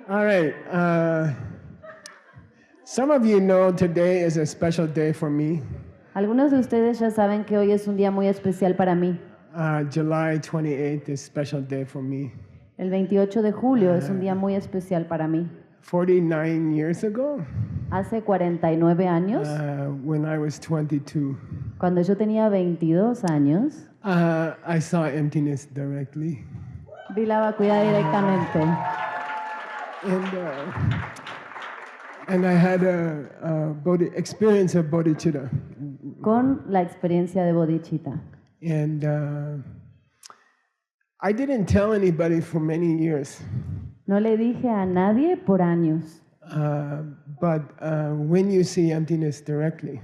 All right. Some of you know today is a special day for me. Algunos de ustedes ya saben que hoy es un día muy especial para mí. July 28th is a special day for me. El 28 de julio es un día muy especial para mí. 49 years ago, Hace 49 años, when I was 22, cuando yo tenía 22 años, I saw emptiness directly. vi la vacuidad directamente. And I had experience of bodhicitta. Con la experiencia de bodhicitta. And I didn't tell anybody for many years. No le dije a nadie por años. But when you see emptiness directly,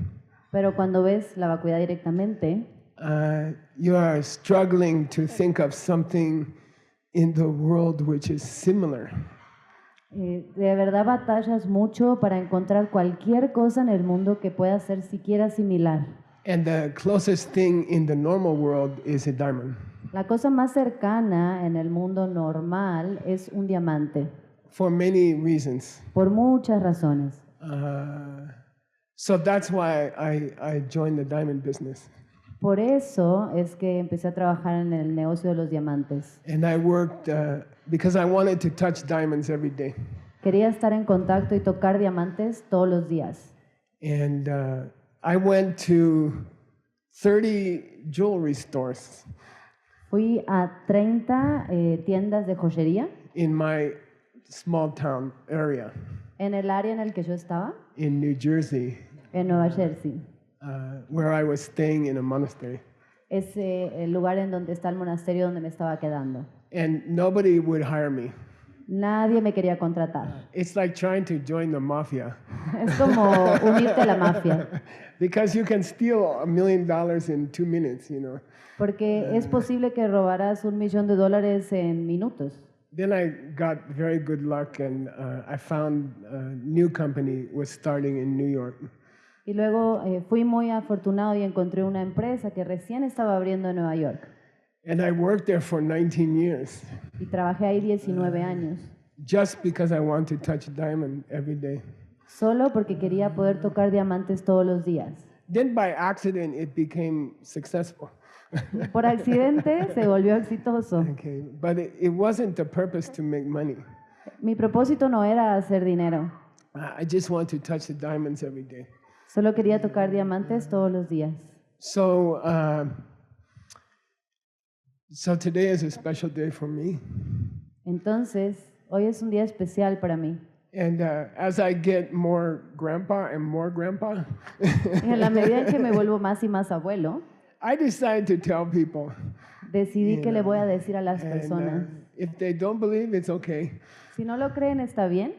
Pero cuando ves la vacuidad directamente, you are struggling to think of something in the world which is similar. De verdad batallas mucho para encontrar cualquier cosa en el mundo que pueda ser siquiera similar. And the closest thing in the normal world is a diamond. La cosa más cercana en el mundo normal es un diamante, For many reasons. por muchas razones. So that's why I joined the diamond business. Por eso es que empecé a trabajar en el negocio de los diamantes. And I worked because I wanted to touch diamonds every day. Quería estar en contacto y tocar diamantes todos los días. And I went to 30 jewelry stores Fui a 30 tiendas de joyería in my small town area en el área en el que yo estaba, in New Jersey, en Nueva Jersey. where I was staying in a monastery. Es el lugar en donde está el monasterio donde me estaba quedando. And nobody would hire me. Nadie me quería contratar. It's like trying to join the mafia. Es como unirte a la mafia, Because you can steal $1 million in 2 minutes, you know. porque es posible que robarás $1 millón en minutos. Then I got very good luck and I found a new company was starting in New York. Y luego fui muy afortunado y encontré una empresa que recién estaba abriendo en Nueva York. And I worked there for 19 years Y trabajé ahí 19 años, just because I want to touch diamond every day. solo porque quería poder tocar diamantes todos los días. Then by accident it became successful. Por accidente se volvió exitoso. Okay, but it wasn't the purpose to make money. Mi propósito no era hacer dinero, I just want to touch the diamonds every day. solo quería tocar diamantes todos los días. So today is a special day for me. Entonces, hoy es un día especial para mí. And as I get more grandpa, Y en la medida en que me vuelvo más y más abuelo, I decide to tell people. decidí que le voy a decir a las And personas, if they don't believe, it's okay. si no lo creen está bien,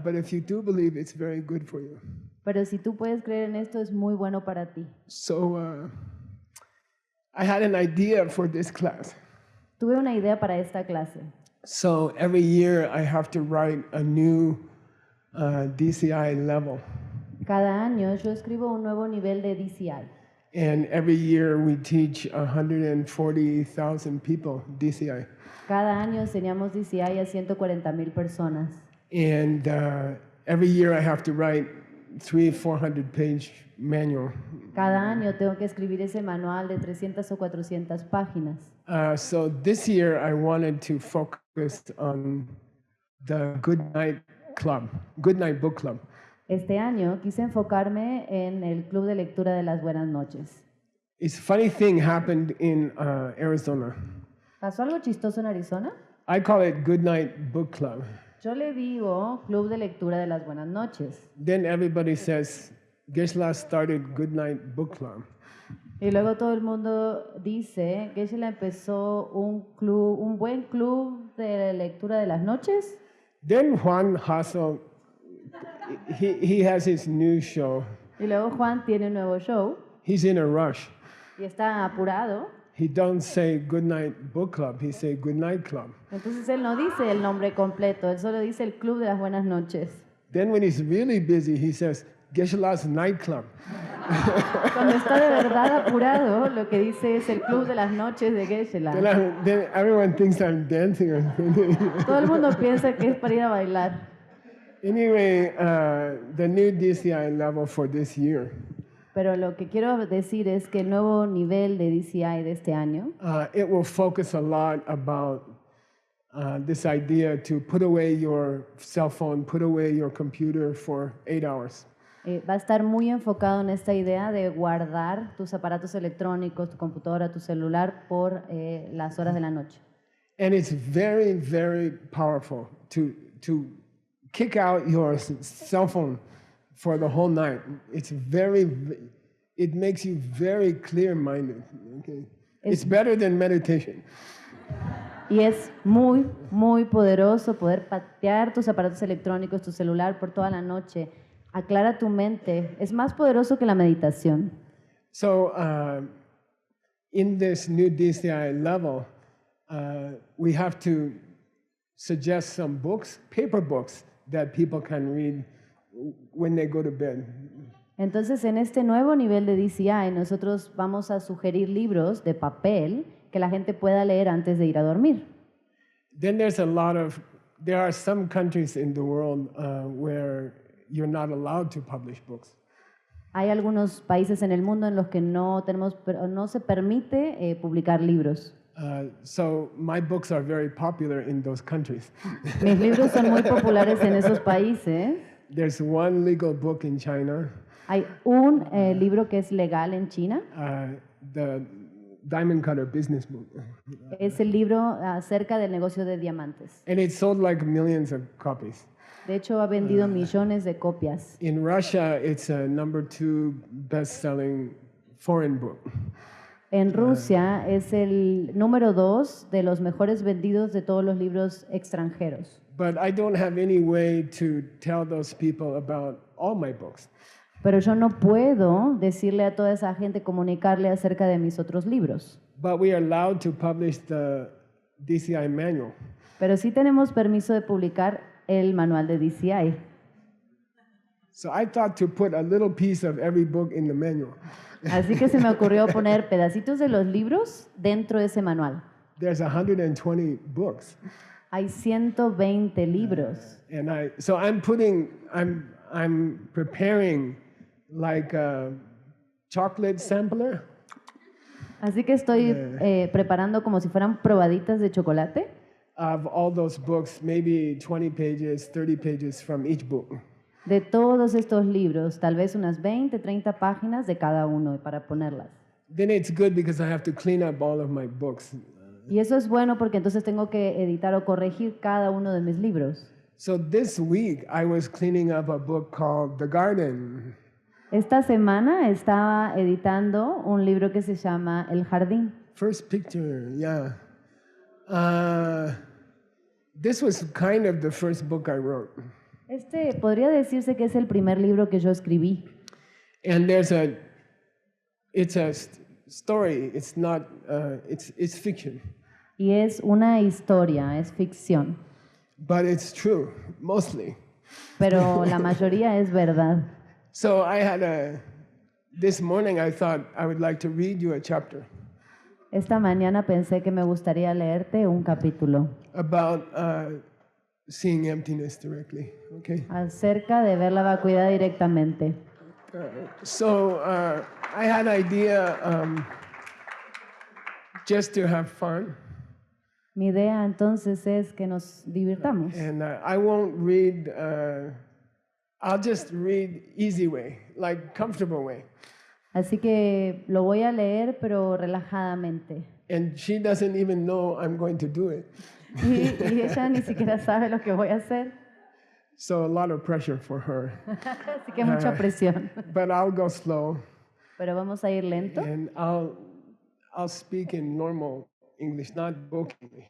But if you do believe, it's very good for you. pero si tú puedes creer en esto es muy bueno para ti. So I had an idea for this class. Tuve una idea para esta clase. So every year I have to write a new DCI level. Cada año yo escribo un nuevo nivel de DCI. And every year we teach 140,000 people DCI. Cada año enseñamos DCI a 140,000 personas. And every year I have to write 300-400 page manual. Cada año tengo que escribir ese manual de 300 o 400 páginas. So this year I wanted to focus on the Good Night Book Club. Este año quise enfocarme en el Club de Lectura de las Buenas Noches. It's a funny thing happened in Arizona. ¿Pasó algo chistoso en Arizona? I call it Good Night Book Club. Yo le digo Club de Lectura de las Buenas Noches. Then everybody says, Geshe-la started Good Night Book Club. Y luego todo el mundo dice que Geshe-la empezó un buen club de lectura de las noches. Then Juan Hassel, he has his new show. Y luego Juan tiene un nuevo show He's in a rush. y está apurado. He don't say Good Night Book Club, he say Good Night Club. Entonces él no dice el nombre completo, él solo dice el Club de las Buenas Noches. Then when he's really busy, he says Geshe-la's Night Club. Cuando está de verdad apurado, lo que dice es el club de las noches de Geshe-la. Then everyone thinks I'm dancing or something. Todo el mundo piensa que es para ir a bailar. Anyway, the new DCI level for this year, Pero lo que quiero decir es que el nuevo nivel de DCI de este año it will focus a lot about this idea to put away your cell phone, put away your computer for 8 hours. va a estar muy enfocado en esta idea de guardar tus aparatos electrónicos, tu computadora, tu celular por las horas de la noche. And it's very, very powerful to kick out your cell phone for the whole night. It makes you very clear-minded. Okay? It's better than meditation. Y es muy, muy poderoso poder patear tus aparatos electrónicos, tu celular por toda la noche. Aclara tu mente. Es más poderoso que la meditación. So in this new DCI level, we have to suggest some books, paper books, that people can read when they go to bed. Entonces, en este nuevo nivel de DCI, nosotros vamos a sugerir libros de papel que la gente pueda leer antes de ir a dormir. Then there are some countries in the world where you're not allowed to publish books. Hay algunos países en el mundo en los que no se permite publicar libros. So my books are very popular in those countries. Mis libros son muy populares en esos países. There's one legal book in China, Hay un libro que es legal en China. the Diamond Cutter Business Book. Es el libro acerca del negocio de diamantes. And it sold like millions of copies. De hecho, ha vendido millones de copias. In Russia, it's a #2 best-selling foreign book. En Rusia es el número 2 de los mejores vendidos de todos los libros extranjeros. But I don't have any way to tell those people about all my books. Pero yo no puedo decirle a toda esa gente, comunicarle acerca de mis otros libros. But we are allowed to publish the DCI manual. Pero sí tenemos permiso de publicar el manual de DCI. So I thought to put a little piece of every book in the manual. Así que se me ocurrió poner pedacitos de los libros dentro de ese manual. There's 120 books. Hay 120 libros. And I'm preparing like a chocolate sampler Así que estoy preparando como si fueran probaditas de chocolate of all those books, maybe 20 pages, 30 pages from each book. de todos estos libros, tal vez unas 20, 30 páginas de cada uno para ponerlas. Then it's good because I have to clean up all of my books. Y eso es bueno porque entonces tengo que editar o corregir cada uno de mis libros. So this week I was cleaning up a book called The Garden. Esta semana estaba editando un libro que se llama El Jardín. First picture, yeah. This was kind of the first book I wrote. Este podría decirse que es el primer libro que yo escribí. And it's a story. It's not. It's fiction. Y es una historia, es ficción. But it's true, mostly. Pero la mayoría es verdad. So this morning I thought I would like to read you a chapter Esta mañana pensé que me gustaría leerte un capítulo about seeing emptiness directly, okay? acerca de ver la vacuidad directamente. So I had idea just to have fun. Mi idea entonces es que nos divirtamos. And I won't read, I'll just read easy way, like comfortable way. Así que lo voy a leer, pero relajadamente. And she doesn't even know I'm going to do it. Y ella ni siquiera sabe lo que voy a hacer. So a lot of pressure for her. Así que mucha presión. But I'll go slow Pero vamos a ir lento. and I'll speak in normal English, not book English.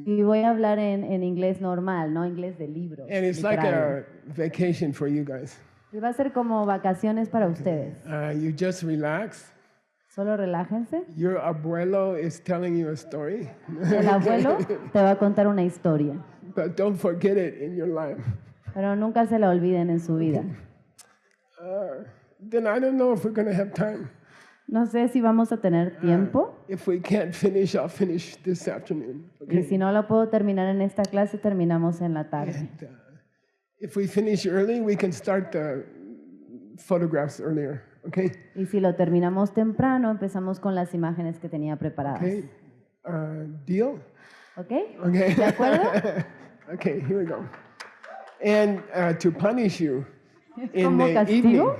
Y voy a hablar en inglés normal, no inglés de libro. And it's like a vacation for you guys. Y va a ser como vacaciones para ustedes. You just relax. Solo relájense. Your abuelo is telling you a story, El abuelo te va a contar una historia, but don't forget it in your life. pero nunca se la olviden en su vida. then I don't know if we're going to have time. No sé si vamos a tener tiempo. If we can't finish, I'll finish this afternoon. Y si no lo puedo terminar en esta clase, terminamos en la tarde. And if we finish early, we can start the photographs earlier. Okay? Y si lo terminamos temprano, empezamos con las imágenes que tenía preparadas. Okay? Deal? ¿Ok? Okay. ¿De acuerdo? Okay, here we go. And to punish you in ¿Como the castigo?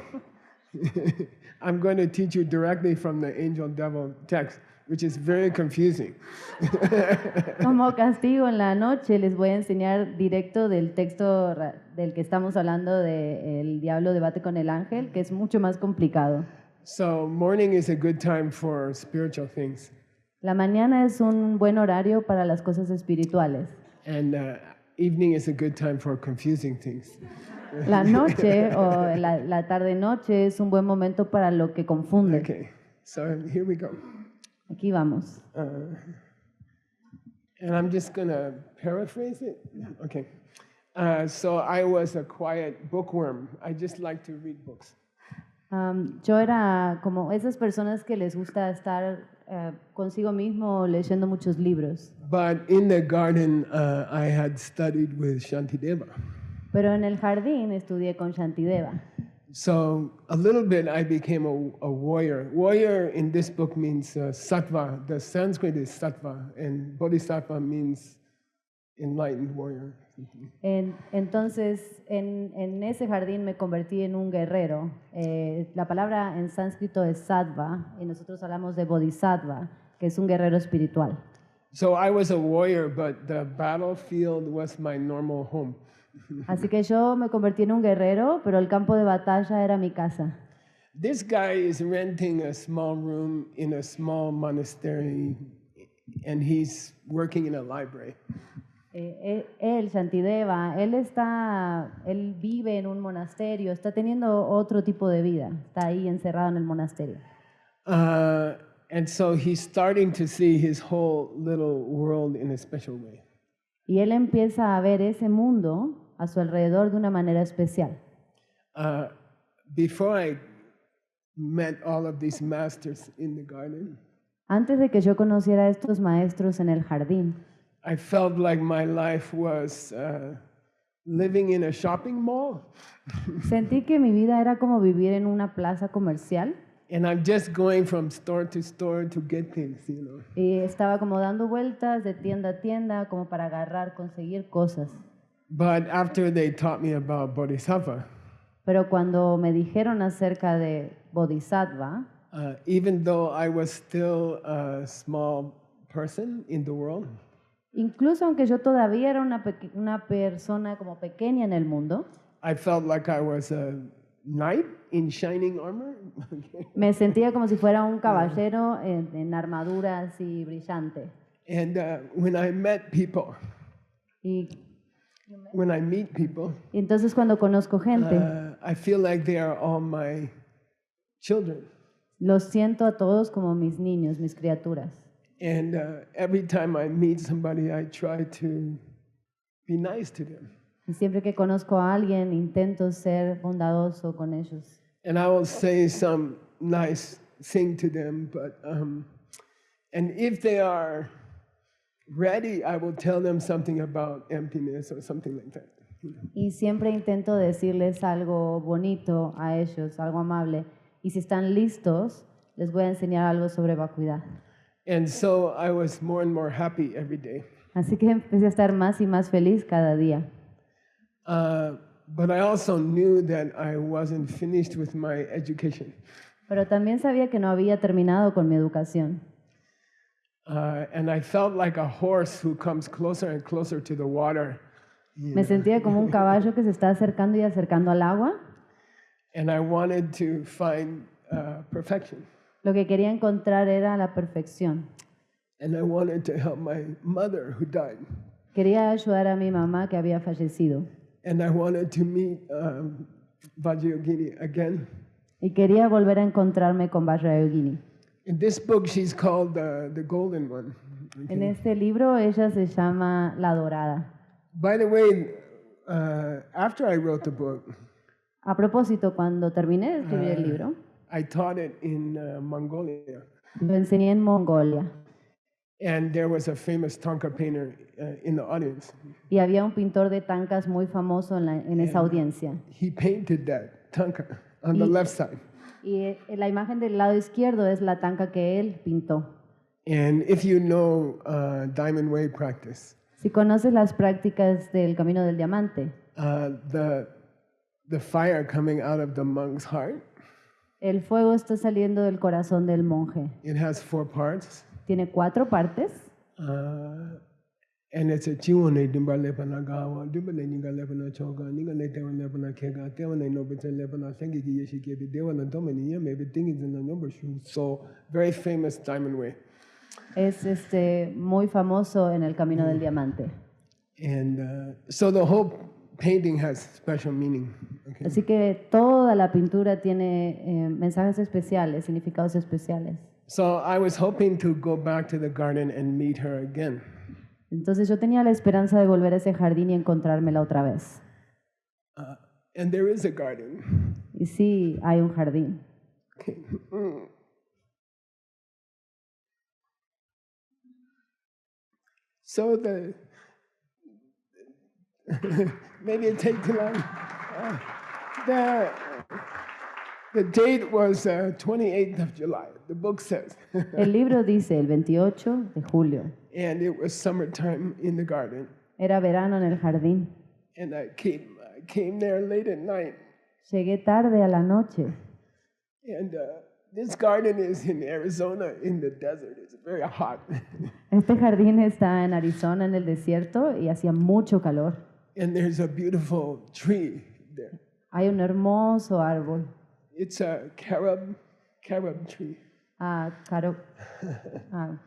evening, I'm going to teach you directly from the angel devil text, which is very confusing. Como castigo en la noche les voy a enseñar directo del texto del que estamos hablando de El diablo debate con el ángel, que es mucho más complicado. So morning is a good time for spiritual things. La mañana es un buen horario para las cosas espirituales. And evening is a good time for confusing things. La noche o la tarde-noche es un buen momento para lo que confunde. Okay, so here we go. Aquí vamos. And I'm just going to paraphrase it. Okay. So I was a quiet bookworm. I just like to read books. Yo era como esas personas que les gusta estar consigo mismo leyendo muchos libros. But in the garden, I had studied with Shantideva. Pero en el jardín estudié con Shantideva. So a little bit I became a warrior. Warrior in this book means sattva. The Sanskrit is sattva, and bodhisattva means enlightened warrior. Entonces, en ese jardín me convertí en un guerrero. La palabra en sánscrito es sattva, y nosotros hablamos de bodhisattva, que es un guerrero espiritual. So I was a warrior, but the battlefield was my normal home. Así que yo me convertí en un guerrero, pero el campo de batalla era mi casa. This guy is renting a small room in a small monastery, and he's working in a library. Él, Shantideva, él vive en un monasterio, está teniendo otro tipo de vida, está ahí encerrado en el monasterio. And so he's starting to see his whole little world in a special way. Y él empieza a ver ese mundo a su alrededor de una manera especial. Before I met all of these masters in the garden, Antes de que yo conociera a estos maestros en el jardín, I felt like my life was living in a shopping mall, sentí que mi vida era como vivir en una plaza comercial and I'm just going from store to get things, you know. y estaba como dando vueltas de tienda a tienda como para agarrar, conseguir cosas. But after they taught me about bodhisattva, Pero cuando me dijeron acerca de bodhisattva, even though I was still a small person in the world, incluso aunque yo todavía era una persona como pequeña en el mundo, I felt like I was a knight in shining armor. me sentía como si fuera un caballero en armadura así brillante. And when I met people, Y when I meet people, entonces cuando conozco gente, I feel like they are all my children. los siento a todos como mis niños, mis criaturas. And every time I meet somebody, I try to be nice to them. Y siempre que conozco a alguien, intento ser bondadoso con ellos. And I will say some nice thing to them, but and if they are ready, I will tell them something about emptiness or something like that. Y siempre intento decirles algo bonito a ellos, algo amable. Y si están listos, les voy a enseñar algo sobre vacuidad. And so I was more and more happy every day. Así que empecé a estar más y más feliz cada día. But I also knew that I wasn't finished with my education. Pero también sabía que no había terminado con mi educación. And I felt like a horse who comes closer and closer to the water. Me sentía como un caballo que se está acercando y acercando al agua. And I wanted to find perfection. Lo que quería encontrar era la perfección. And I wanted to help my mother who died. Quería ayudar a mi mamá que había fallecido. And I wanted to meet Vajrayogini again. Y quería volver a encontrarme con Vajrayogini. In this book, she's called the Golden One. En este libro ella se llama La Dorada. By the way, after I wrote the book, A propósito, cuando terminé de escribir el libro, I taught it in Mongolia. lo enseñé en Mongolia And there was a famous Tanka painter in the audience. y había un pintor de tankas muy famoso en esa audiencia. He painted that Tanka on the Y- left side. Y la imagen del lado izquierdo es la tanka que él pintó. And if you know Diamond Way practice, Si conoces las prácticas del Camino del Diamante, the fire coming out of the monk's heart, el fuego está saliendo del corazón del monje. it has 4 parts. Tiene 4 partes And it's a chiwone dimba lepana gawa, dimba ninga lepana choga, ninga letewa lepana kega, tewa no bitte lepana sengi ki yeshi kebi, dewa na domini ya maybe things in the number shoe. So very famous Diamond Way. Es muy famoso en el Camino del Diamante. And so the whole painting has special meaning. Okay? Así que toda la pintura tiene mensajes especiales, significados especiales. So I was hoping to go back to the garden and meet her again. Entonces yo tenía la esperanza de volver a ese jardín y encontrármela otra vez. And there is a garden. Y sí, hay un jardín. Okay. So maybe it takes too long. The date was 28th of July, the book says. El libro dice el 28 de julio. And it was summertime in the garden. Era verano en el jardín. And I came there late at night. Llegué tarde a la noche. And this garden is in Arizona in the desert. It's very hot. Este jardín está en Arizona, en el desierto, y hacía mucho calor. And there's a beautiful tree there. Hay un hermoso árbol. It's a carob tree.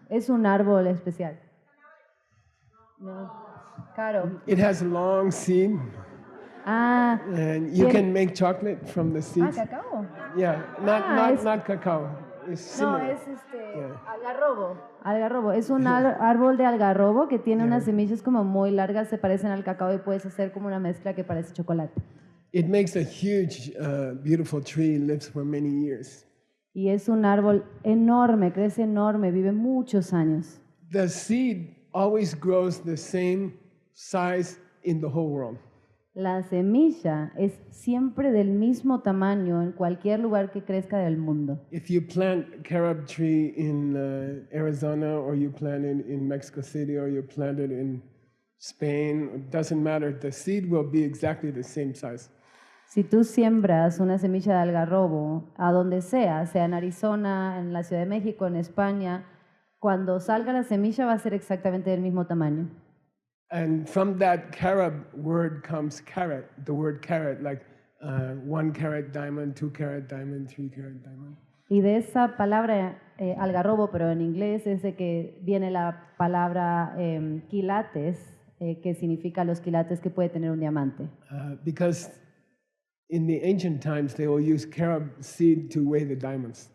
Es un árbol especial. No, caro. It has long seed, Ah, and you Tiene- can make chocolate from the seeds. cacao. Yeah, not cacao. It's No, similar. es algarrobo. Algarrobo. Es un árbol de algarrobo que tiene unas semillas como muy largas, se parecen al cacao y puedes hacer como una mezcla que parece chocolate. It makes a huge, beautiful tree, lives for many years. Y es un árbol enorme, crece enorme, vive muchos años. The seed always grows the same size in the whole world. La semilla es siempre del mismo tamaño en cualquier lugar que crezca del mundo. If you plant a carob tree in Arizona, or you plant it in Mexico City, or you plant it in Spain, it doesn't matter. The seed will be exactly the same size. Si tú siembras una semilla de algarrobo a donde sea en Arizona, en la Ciudad de México, en España, cuando salga la semilla va a ser exactamente del mismo tamaño. And from that carob word comes carat, the word carat, like 1 carat diamond, 2 carat diamond, 3 carat diamond. Y de esa palabra algarrobo, pero en inglés es de que viene la palabra quilates, que significa los quilates que puede tener un diamante. Because in the ancient times, they will use carob seed to weigh the diamonds.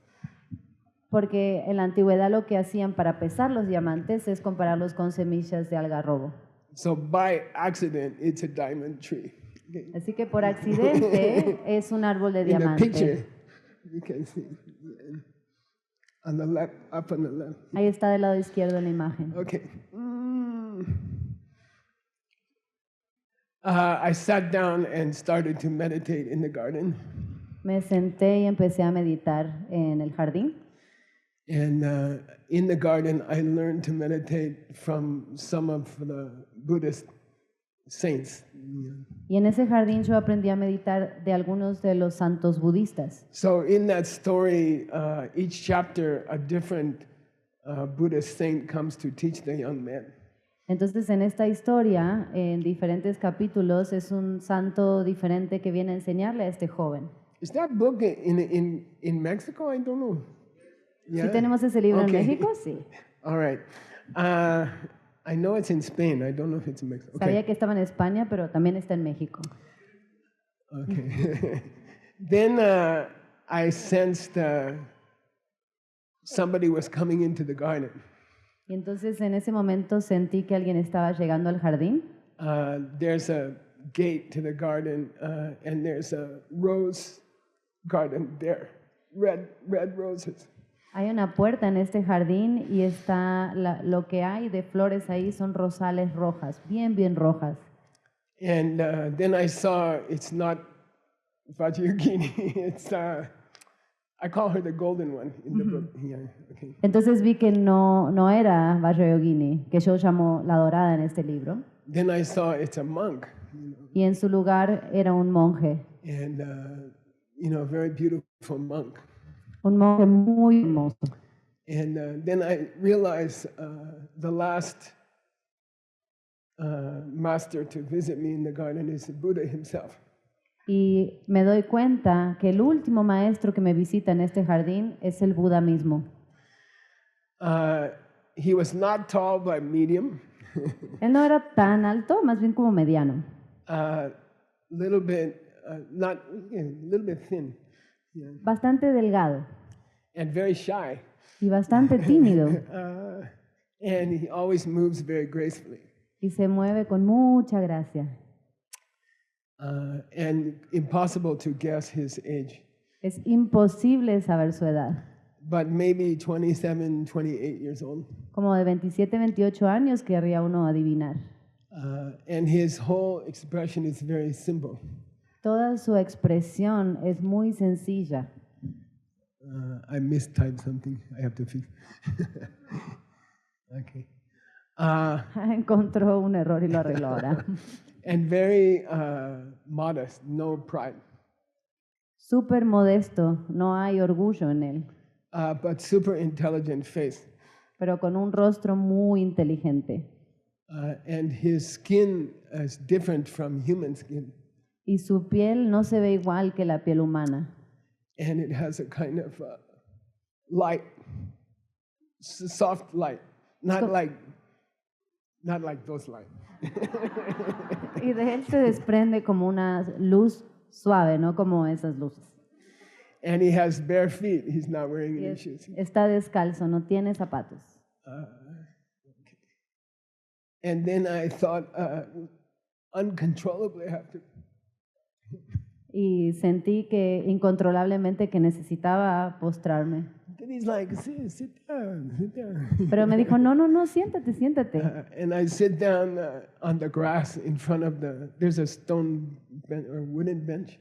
Porque en la antigüedad lo que hacían para pesar los diamantes es compararlos con semillas de algarrobo. So by accident, it's a diamond tree. Okay. Así que por accidente es un árbol de In the diamante. picture, you can see on the left, up on the left. Ahí está del lado izquierdo en la imagen. Okay. I sat down and started to meditate in the garden. Me senté y empecé a meditar en el jardín. And in the garden, I learned to meditate from some of the Buddhist saints. Y en ese jardín yo aprendí a meditar de algunos de los santos budistas. So in that story, each chapter, a different Buddhist saint comes to teach the young man. Entonces en esta historia, en diferentes capítulos, es un santo diferente que viene a enseñarle a este joven. Is that book in Mexico? I don't know. ¿Sí tenemos ese libro Okay. en México? Sí. All right. I know it's in Spain. I don't know if it's in Mexico. Okay. Sabía que estaba en España, pero también está en México. Okay. Then I sensed somebody was coming into the garden. Y entonces en ese momento sentí que alguien estaba llegando al jardín. There's gate to the garden, and there's a rose garden there, red roses. Hay una puerta en este jardín y lo que hay de flores ahí son rosales rojas, bien, bien rojas. And then I saw it's not Vajrayogini, it's I call her the golden one in the book. Yeah, okay. Entonces vi que no era Vajrayogini, que yo llamo la dorada en este libro, Then I saw it's a monk, y en su lugar era un monje, and very beautiful monk. un monje muy hermoso. And then I realized the last master to visit me in the garden is the Buddha himself. Y me doy cuenta que el último maestro que me visita en este jardín es el Buda mismo. He was not tall but medium, Él no era tan alto, más bien como mediano, little bit little bit thin, yeah, bastante delgado and very shy. y bastante tímido, And he always moves very gracefully. y se mueve con mucha gracia. And impossible to guess his age, Es imposible saber su edad. but maybe 27, 28 years old. Como de 27, 28 años querría uno adivinar. And his whole expression is very simple. Toda su expresión es muy sencilla. I mistyped something. I have to fix. Okay. Encontró un error y lo arregló ahora. And very modest, no pride, Súper modesto, no hay orgullo en él, but super intelligent face. pero con un rostro muy inteligente. And his skin is different from human skin. Y su piel no se ve igual que la piel humana. And it has a kind of light, soft light, not like those lights. Y de él se desprende como una luz suave, no como esas luces. And he has bare feet. He's not wearing Y any shoes. está descalzo, no tiene zapatos. And then I thought, uncontrollably, I have to. Y sentí que incontrolablemente que necesitaba postrarme. Then he's like, sit down, sit down. Pero me dijo, no, siéntate, siéntate. And I sit down on the grass in front of there's a stone bench or wooden bench.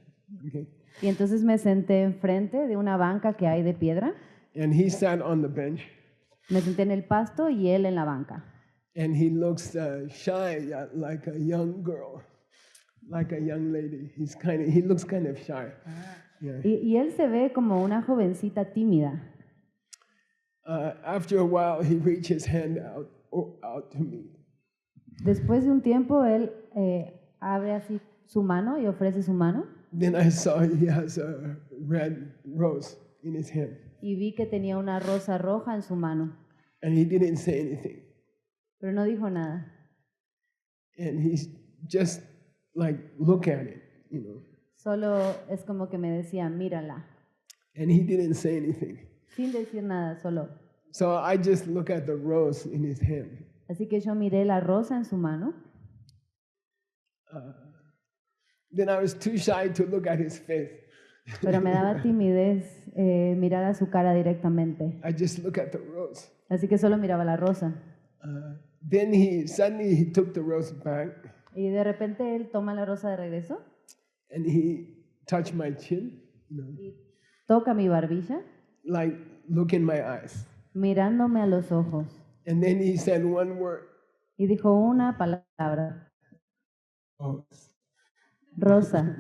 Okay. Y entonces me senté enfrente de una banca que hay de piedra. And he sat on the bench. Me senté en el pasto y él en la banca. And he looks shy, like a young girl, like a young lady. He looks kind of shy. Yeah. Y él se ve como una jovencita tímida. After a while, he reached his hand out to me. Después de un tiempo, él abre así su mano y ofrece su mano. Then I saw he has a red rose in his hand. Y vi que tenía una rosa roja en su mano. And he didn't say anything. Pero no dijo nada. And he's just like, look at it, Solo es como que me decía, mírala. And he didn't say anything. Sin decir nada, solo. So I just look at the rose in his hand. Así que yo miré la rosa en su mano. Then I was too shy to look at his face. Pero me daba timidez mirar a su cara directamente. I just look at the rose. Así que solo miraba la rosa. Then suddenly he took the rose back Y de repente él toma la rosa de regreso and he touched my chin, y toca mi barbilla, like look in my eyes. mirándome a los ojos. And then he said one word. Y dijo una palabra, Oh. rosa.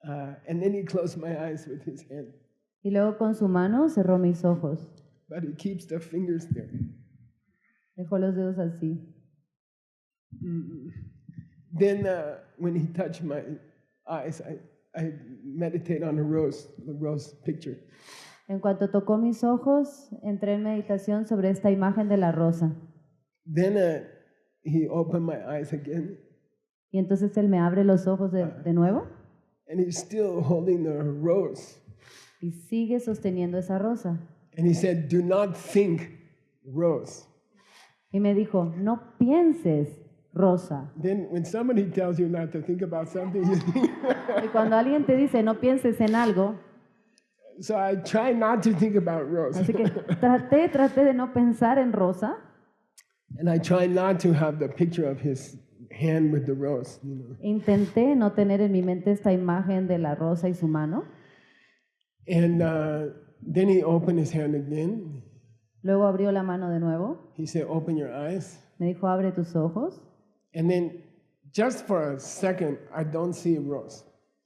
And then he closed my eyes with his hand. Y luego con su mano cerró mis ojos. But he keeps the fingers there. Dejó los dedos así. Then when he touched my eyes, I meditate on the rose picture. En cuanto tocó mis ojos, entré en meditación sobre esta imagen de la rosa. Then he opened my eyes again, Y entonces él me abre los ojos de nuevo and he's still holding the rose. y sigue sosteniendo esa rosa. And he said, "Do not think rose. Y me dijo, no pienses rosa. Then when somebody tells you not to think about something, you think. Y cuando alguien te dice no pienses en algo, So I try not to think about rose. así que traté de no pensar en rosa And I try not to have the picture of his hand with the rose, you know. Intenté no tener en mi mente esta imagen de la rosa y su mano. And then he opened his hand again. Luego abrió la mano de nuevo. He said, "Open your eyes." Me dijo, abre tus ojos. And then just for a second, I don't see a rose.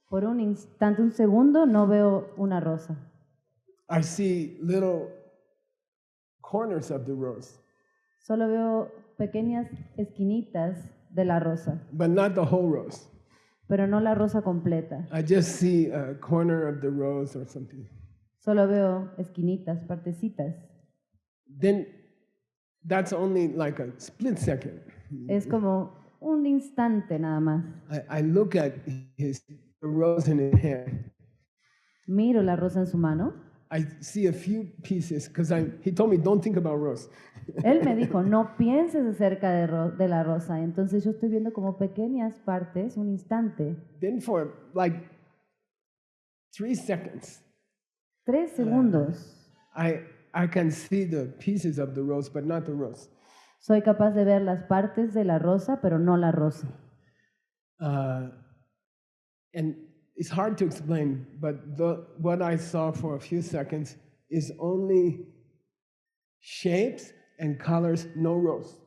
Por un instante, un segundo, no veo una rosa. I see little corners of the rose, Solo veo pequeñas esquinitas de la rosa, but not the whole rose. pero no la rosa completa. I just see a corner of the rose or something. Solo veo esquinitas, partecitas. Then that's only like a split second. Es como un instante nada más. I look at the rose in his hand. Miro la rosa en su mano. I see a few pieces because he told me don't think about rose. Él me dijo, no pienses acerca de la rosa. Entonces yo estoy viendo como pequeñas partes, un instante, Then for like 3 seconds, 3 segundos, I can see the pieces of the rose, but not the rose. soy capaz de ver las partes de la rosa, pero no la rosa. And it's hard to explain, but what I saw for a few seconds is only shapes and colors, no rose.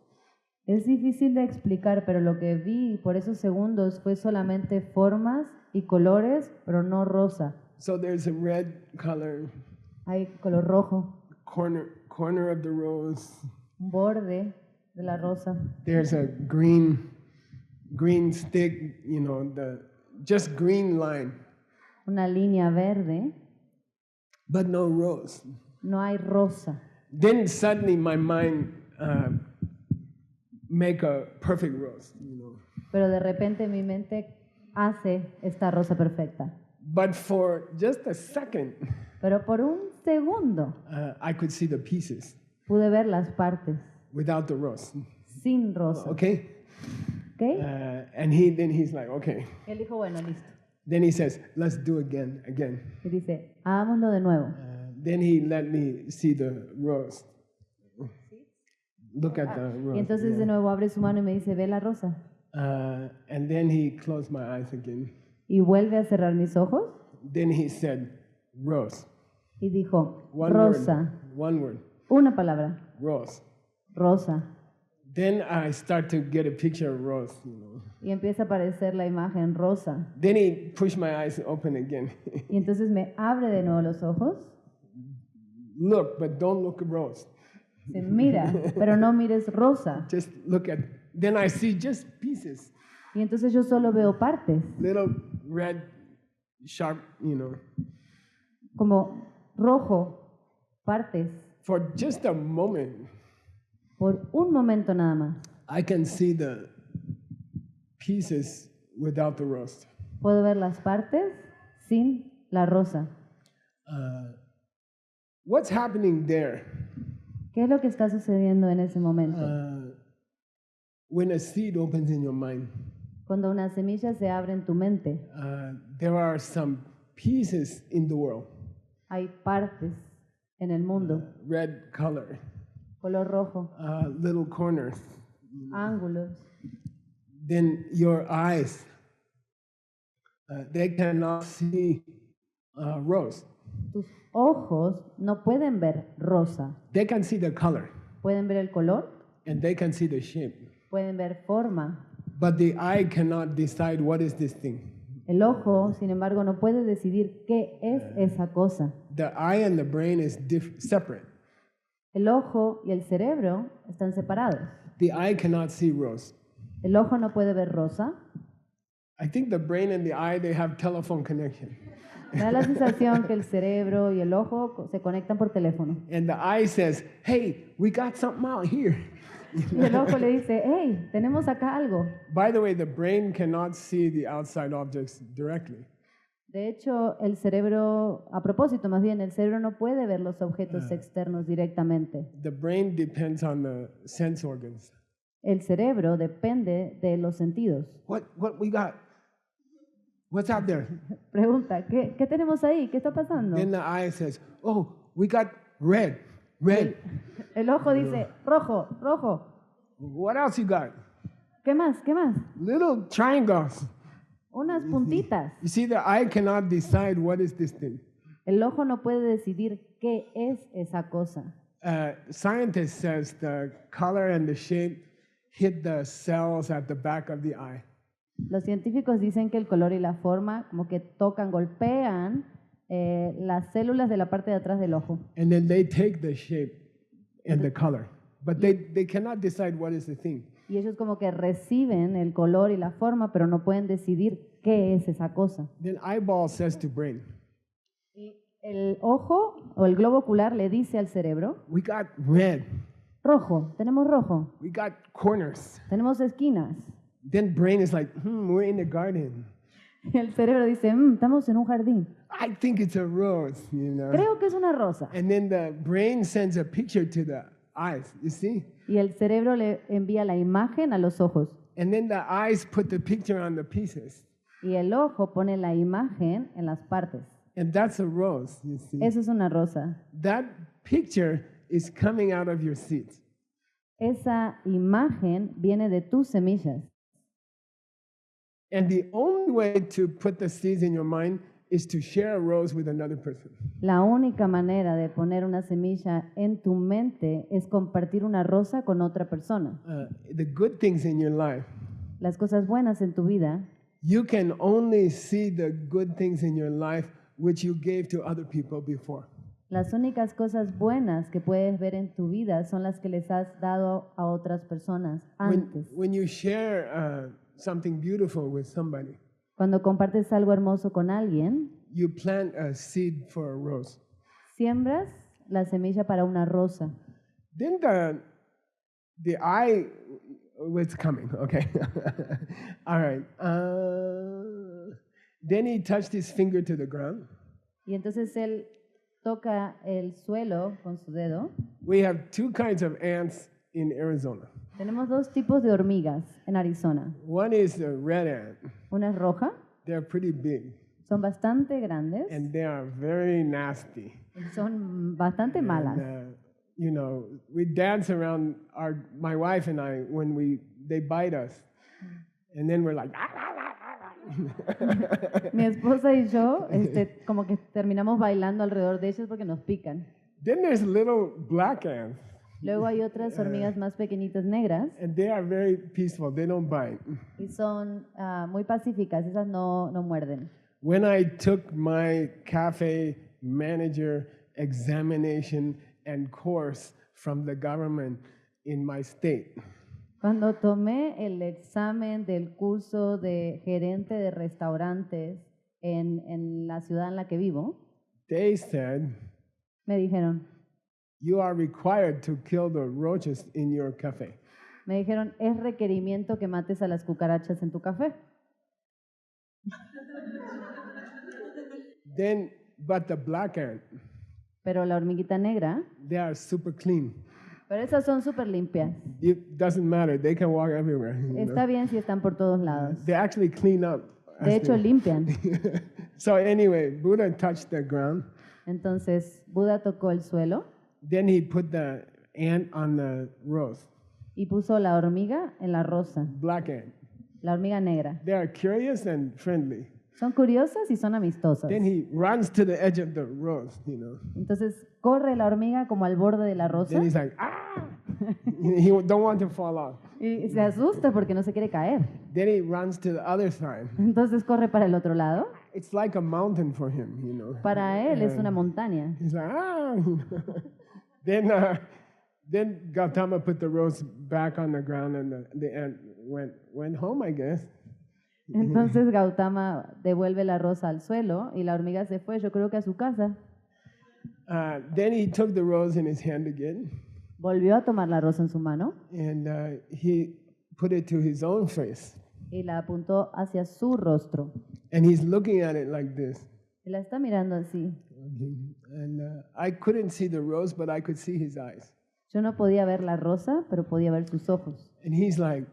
Es difícil de explicar, pero lo que vi por esos segundos fue solamente formas y colores, pero no rosa. So there's a red color, Hay color rojo, corner of the rose. un borde de la rosa. There's a green stick, you know, just green line, Una línea verde, but no rose. no hay rosa. Then suddenly my mind make a perfect rose, you know. Pero de repente mi mente hace esta rosa perfecta. But for just a second, Pero por un segundo I could see the pieces pude ver las partes without the rose. sin rosa. Okay? ¿Ok? And then he's like, okay. Él dijo, bueno, listo. Then he says, let's do again. Y dice, hagámoslo de nuevo. Then he let me see the rose. Look at the rose. Y entonces yeah. de nuevo abre su mano y me dice, ve la rosa. And then he closed my eyes again. Y vuelve a cerrar mis ojos Then he said, rose. y dijo, One rosa. word. One word. Una palabra, Rose. rosa. Then I start to get a picture of rose, you know. Y empieza a aparecer la imagen rosa. Then he pushed my eyes open again. Y entonces me abre de nuevo los ojos. Look, but don't look at rose. Dice, mira, pero no mires rosa. Just look at. Then I see just pieces, Y entonces yo solo veo partes, little red, sharp, you know. como rojo, partes. For just a moment, Por un momento nada más. I can see the pieces without the rose. Puedo ver las partes sin la rosa. What's happening there? ¿Qué es lo que está sucediendo en ese momento? When a seed opens in your mind, Cuando una semilla se abre en tu mente, there are some pieces in the world, hay partes en el mundo, red color, color rojo, little corners. ángulos. Then your eyes, they cannot see rose. Tus ojos no pueden ver rosa, They can see the color pueden ver el color, and they can see the shape. pueden ver forma. But the eye cannot decide what is this thing. El ojo, sin embargo, no puede decidir qué es esa cosa. The eye and the brain is separate. El ojo y el cerebro están separados. The eye cannot see rose. El ojo no puede ver rosa. I think the brain and the eye, they have telephone connection. Me da la sensación que el cerebro y el ojo se conectan por teléfono. And the eye says, hey, we got something out here. Y el ojo le dice, hey, tenemos acá algo. By the way, the brain cannot see the outside objects directly. De hecho, el cerebro, a propósito más bien, el cerebro no puede ver los objetos externos directamente. The brain depends on the sense organs. El cerebro depende de los sentidos. What we got? What's out there? Pregunta, ¿qué tenemos ahí? ¿Qué está pasando? Then the eye says, oh, we got red, red. El ojo dice, rojo, rojo. What else you got? ¿Qué más? ¿Qué más? Little triangles. Unas puntitas. You see, the eye cannot decide what is this thing. El ojo no puede decidir qué es esa cosa. Scientist says the color and the shape hit the cells at the back of the eye. Los científicos dicen que el color y la forma como que tocan, golpean las células de la parte de atrás del ojo. And then they take the shape and the color. But they cannot decide what is the thing. Y ellos como que reciben el color y la forma, pero no pueden decidir qué es esa cosa. Then eyeball says to brain, Y el ojo o el globo ocular le dice al cerebro, we got red, rojo, tenemos rojo, we got corners. tenemos esquinas. Then brain is like, we're in the garden. Y el cerebro dice, estamos en un jardín. I think it's a rose, you know. Creo que es una rosa. And then the brain sends a picture to the eyes, you see? Y el cerebro le envía la imagen a los ojos. And then the eyes put the picture on the pieces. Y el ojo pone la imagen en las partes. And that's a rose, you see? Eso es una rosa. That picture is coming out of your seeds. Esa imagen viene de tus semillas. And the only way to put the seeds in your mind is to share a rose with another person. La única manera de poner una semilla en tu mente es compartir una rosa con otra persona. The good things in your life, Las cosas buenas en tu vida, you can only see the good things in your life which you gave to other people before. las únicas cosas buenas que puedes ver en tu vida son las que les has dado a otras personas antes. When you share something beautiful with somebody, Cuando compartes algo hermoso con alguien, you plant a seed for a rose. siembras la semilla para una rosa. Then the eye, it's coming, okay. All right. Then he touched his finger to the ground. Y entonces él toca el suelo con su dedo. We have two kinds of ants in Arizona. Tenemos dos tipos de hormigas en Arizona. One is the red ant. Una es roja, They're pretty big son bastante grandes and they are very nasty. y son bastante malas. And, you know, we dance around my wife and I when they bite us, and then we're like. Mi esposa y yo como que terminamos bailando alrededor de ellos porque nos pican. Then there's little black ants, Luego hay otras hormigas más pequeñitas negras and they are very peaceful. They don't bite. y son muy pacíficas, esas no muerden. When I took my cafe manager examination and course from the government in my state, Cuando tomé el examen del curso de gerente de restaurantes en la ciudad en la que vivo, they said, me dijeron, you are required to kill the roaches in your cafe. es requerimiento que mates a las cucarachas en tu café. But the black ant, Pero la hormiguita negra, they are super clean. pero esas son súper limpias. It doesn't matter. They can walk everywhere. you know. Está bien si están por todos lados. They actually clean up. De hecho, limpian. So anyway, Buddha touched the ground. Entonces, Buda tocó el suelo Then he put the ant on the rose, y puso la hormiga en la rosa, black ant. la hormiga negra. They are curious and friendly. Son curiosas y son amistosas. Then he runs to the edge of the rose, you know. Entonces, corre la hormiga como al borde de la rosa Then he's like, ah! He don't want to fall off. y se asusta porque no se quiere caer. Then he runs to the other side. Entonces corre para el otro lado. It's like a mountain for him, you know. Para él es una montaña. He's like, ah! Then Gautama put the rose back on the ground, and the ant went home, I guess. Entonces Gautama devuelve la rosa al suelo y la hormiga se fue, yo creo que a su casa. Then he took the rose in his hand again, Volvió a tomar la rosa en su mano and he put it to his own face. y la apuntó hacia su rostro. And he's looking at it like this. Y la está mirando así. And I couldn't see the rose, but I could see his eyes. Yo no podía ver la rosa, pero podía ver sus ojos. And he's like,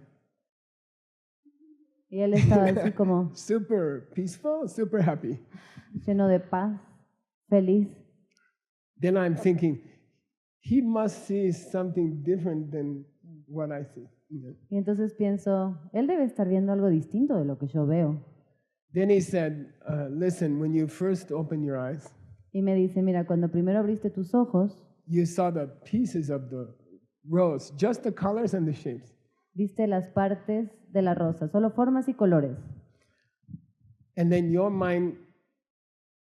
Y él estaba así como super peaceful, super happy. lleno de paz, feliz. Then I'm thinking, he must see something different than what I see. Y entonces pienso, él debe estar viendo algo distinto de lo que yo veo. Then he said, listen, when you first open your eyes, Y me dice, mira, cuando primero abriste tus ojos, you saw the pieces of the rose, just the colors and the shapes. viste las partes de la rosa, solo formas y colores. And then your mind,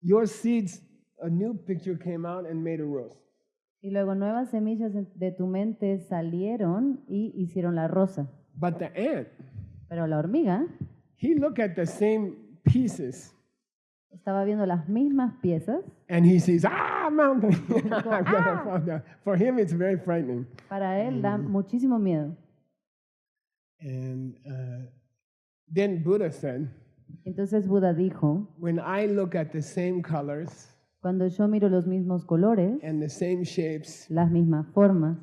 your seeds, a new picture came out and made a rose. Y luego nuevas semillas de tu mente salieron y hicieron la rosa. But the ant, Pero la hormiga he looked at the same pieces estaba viendo las mismas piezas. and he sees, mountain. I'm gonna fall down. For him, it's very frightening. Para él da muchísimo miedo. And then Buddha said, Entonces Buda dijo, when I look at the same colors cuando yo miro los mismos colores, and the same shapes, las mismas formas,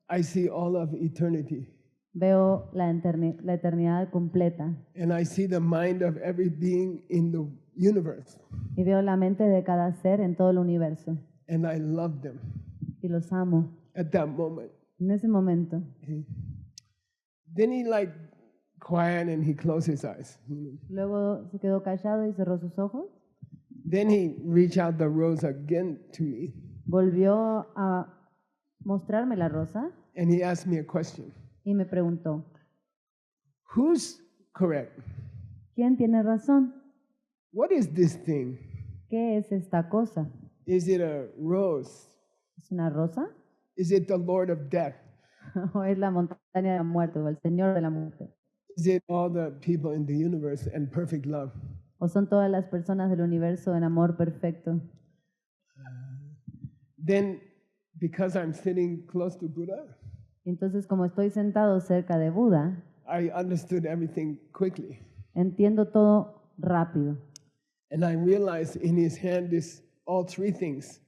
I see all of eternity. veo la eternidad completa And I see the mind of every being in the universe. y veo la mente de cada ser en todo el universo And I love them y los amo at that moment. en ese momento. Okay. Then he like quiet and he closed his eyes. Luego se quedó callado y cerró sus ojos. Then he reached out the rose again to me Volvió a mostrarme la rosa and he asked me a question. y me preguntó, Who's correct? ¿quién tiene razón? What is this thing? ¿Qué es esta cosa? Is it a rose? ¿Es una rosa? Is it the Lord of death? ¿O es la montaña de la muerte o el Señor de la muerte? Is it all the people in the universe and perfect love? ¿O son todas las personas del universo en amor perfecto? Then, because I'm sitting close to Buddha, Entonces, como estoy sentado cerca de Buda, I understood everything quickly. entiendo todo rápido. And I realized in his hand is all three things.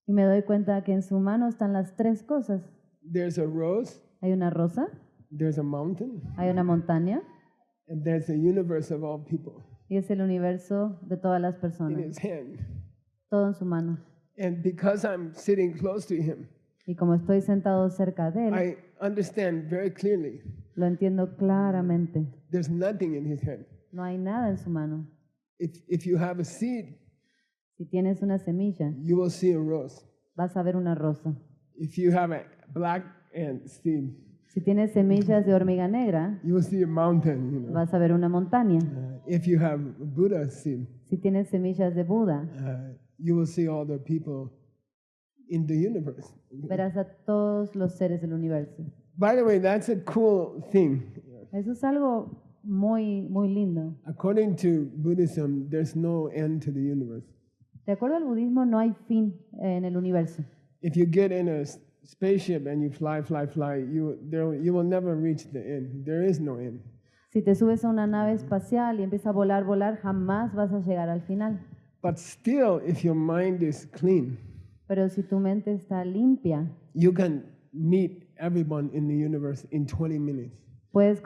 Y me doy cuenta que en su mano están las tres cosas. There's a rose, Hay una rosa, there's a mountain, hay una montaña and there's the universe of all people y es el universo de todas las in personas. his hand. Todo en su mano. And because I'm sitting close to him, Y como estoy sentado cerca de él, I understand very clearly lo entiendo claramente. there's nothing in his hand. No hay nada en su mano. If you have a seed, Si tienes una semilla, you will see a rose. vas a ver una rosa. If you have a black ant seed, Si tienes semillas de hormiga negra, you will see a mountain. vas a ver una montaña. If you have Buddha seed, Si tienes semillas de Buda, you will see all the people in the universe. verás a todos los seres del universo. By the way, that's a cool thing. Eso es algo muy, muy lindo. According to Buddhism, there's no end to the universe. De acuerdo al budismo, no hay fin en el universo. If you get in a spaceship and you fly, you will never reach the end. There is no end. Si te subes a una nave espacial y empiezas a volar, jamás vas a llegar al final. But still, if your mind is clean, Pero si tu mente está limpia, you can meet everyone in the universe in 20 minutes. puedes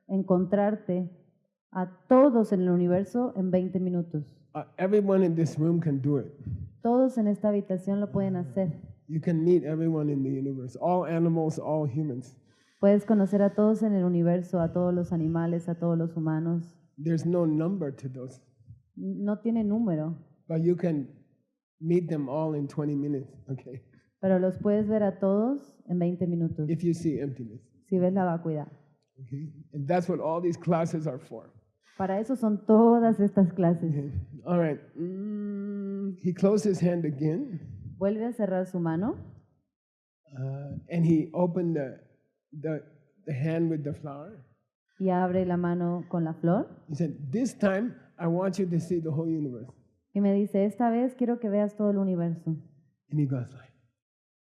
encontrarte a todos en el universo en 20 minutos. Everyone in this room can do it. Todos en esta habitación lo pueden hacer. You can meet everyone in the universe, all animals, all humans. Puedes conocer a todos en el universo, a todos los animales, a todos los humanos. There's no number to those, No tiene número, but you can meet them all in 20 minutes, okay? pero los puedes ver a todos en 20 minutos, If you see emptiness, si ves la vacuidad. okay? And that's what all these classes are for. Para eso son todas estas clases. Okay. All right. He closed his hand again, Vuelve a cerrar su mano and he opened the hand with the flower. y abre la mano con la flor He said, "This time, I want you to see the whole universe." y me dice, esta vez quiero que veas todo el universo. And he goes like,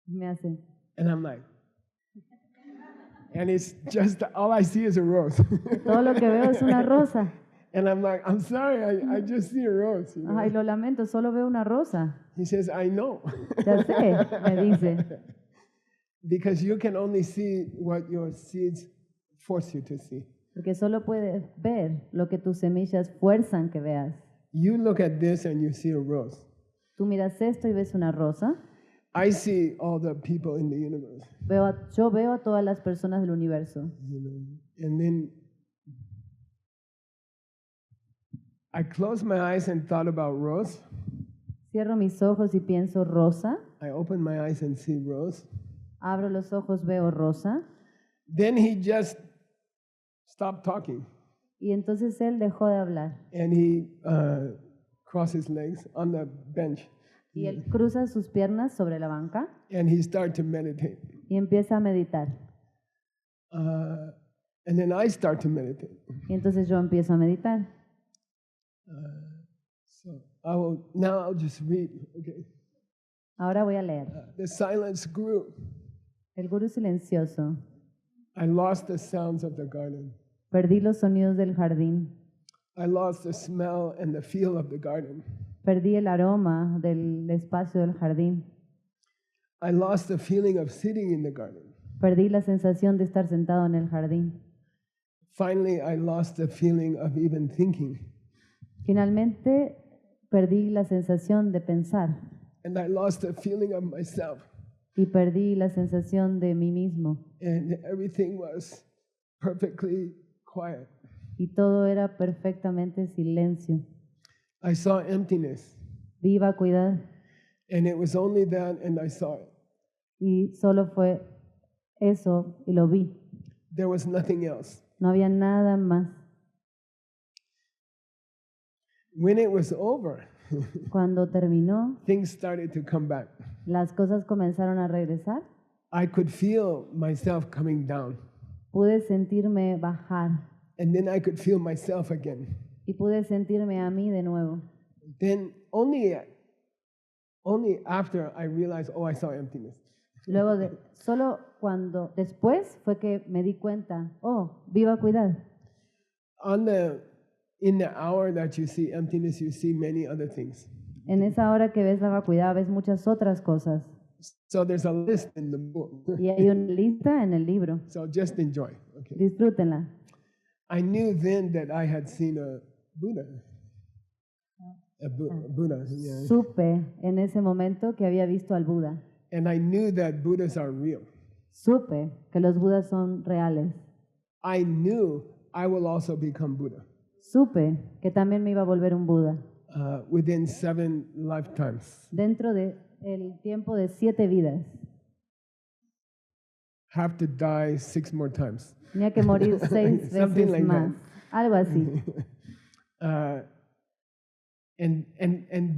Me hace, and I'm like, and it's just all I see is a rose. todo lo que veo es una rosa. And I'm like, I'm sorry, I just see a rose. You know? Ay, lo lamento, solo veo una rosa. He says, I know. Ya sé, me dice. Because you can only see what your seeds force you to see. Porque solo puedes ver lo que tus semillas fuerzan que veas. You look at this and you see a rose. Tú miras esto y ves una rosa. I see all the people in the universe, Yo veo a todas las personas del universo. you know. And then I closed my eyes and thought about rose. Cierro mis ojos y pienso rosa. I open my eyes and see rose. Abro los ojos, veo rosa. Then he just stopped talking Y entonces él dejó de hablar. and he crossed his legs on the bench Y él cruza sus piernas sobre la banca and he started to meditate. y empieza a meditar. And then I start to meditate. Y entonces yo empiezo a meditar. So I'll just read. Okay. Ahora voy a leer. The silence grew. El gurú silencioso. I lost the sounds of the garden. Perdí los sonidos del jardín. I lost the smell and the feel of the garden. Perdí el aroma del espacio del jardín. I lost the feeling of sitting in the garden. Perdí la sensación de estar sentado en el jardín. Finally, I lost the feeling of even thinking. Finalmente, perdí la sensación de pensar And I lost the feeling of myself. y perdí la sensación de mí mismo. And everything was perfectly quiet. Y todo era perfectamente silencio. I saw emptiness. Vi vacuidad And it was only that, and I saw it. y solo fue eso y lo vi. There was nothing else. No había nada más. When it was over, Cuando terminó, things started to come back. las cosas comenzaron a regresar. I could feel myself coming down. Pude sentirme bajar And then I could feel myself again. y pude sentirme a mí de nuevo. Then only after I realized, oh, I saw emptiness. Luego solo cuando después fue que me di cuenta, oh, vi vacuidad. In the hour that you see emptiness, you see many other things. En esa hora que ves la vacuidad ves muchas otras cosas. So there's a list in the book. Y hay una lista en el libro. So just enjoy. Okay. Disfrútenla. I knew then that I had seen a Buddha. A Buddha, yeah. Supe en ese momento que había visto al Buda. And I knew that Buddhas are real. Supe que los Budas son reales. I knew I will also become Buddha Supe que también me iba a volver un Buda within 7 lifetimes. dentro de el tiempo de 7 vidas. Have to die 6 more times. Tenía que morir 6 Something veces like más. Algo así. And